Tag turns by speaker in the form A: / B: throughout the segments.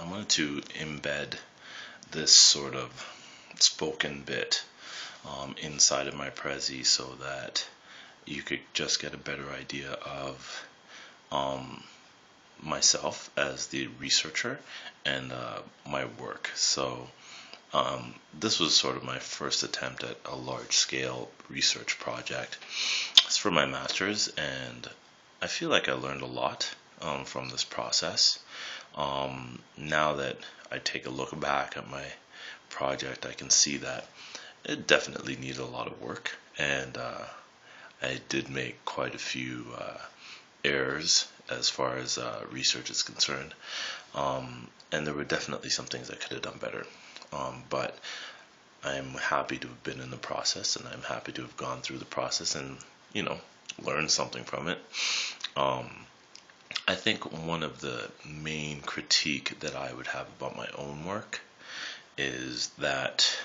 A: I wanted to embed this sort of spoken bit inside of my Prezi so that you could just get a better idea of um, myself as the researcher and my work. So this was sort of my first attempt at a large scale research project. It's for my master's, and I feel like I learned a lot from this process. Now that I take a look back at my project, I can see that it definitely needed a lot of work, and I did make quite a few errors as far as research is concerned, and there were definitely some things I could have done better. But I'm happy to have been in the process, and I'm happy to have gone through the process and, learned something from it. Um, I think one of the main critique that I would have about my own work is that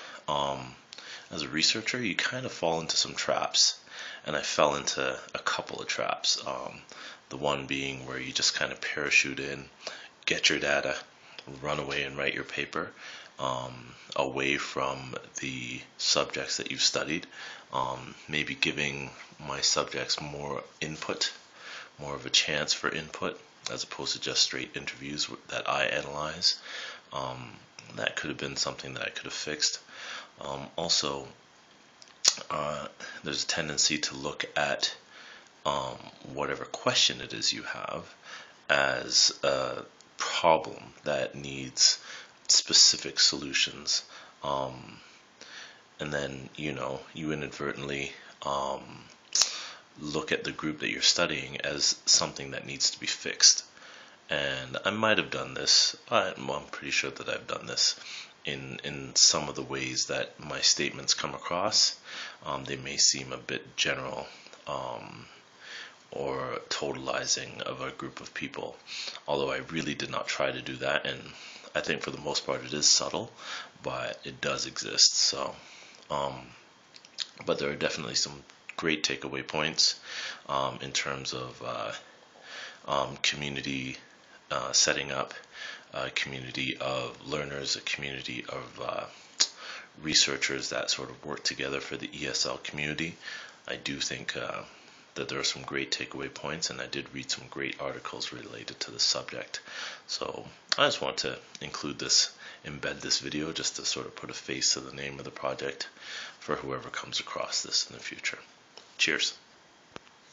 A: as a researcher, you kind of fall into some traps. And I fell into a couple of traps. The one being where you just kind of parachute in, get your data, run away and write your paper away from the subjects that you've studied, maybe giving my subjects more input, more of a chance for input, as opposed to just straight interviews that I analyze. That could have been something that I could have fixed. Also, there's a tendency to look at whatever question it is you have as a problem that needs specific solutions. And then, you inadvertently look at the group that you're studying as something that needs to be fixed. And I might have done this, I'm pretty sure that I've done this in some of the ways that my statements come across. They may seem a bit general or totalizing of a group of people, although I really did not try to do that, and I think for the most part it is subtle, but it does exist. So, but there are definitely some great takeaway points in terms of community setting up, a community of learners, a community of researchers that sort of work together for the ESL community. I do think that there are some great takeaway points, and I did read some great articles related to the subject. So I just want to embed this video just to sort of put a face to the name of the project for whoever comes across this in the future. Cheers.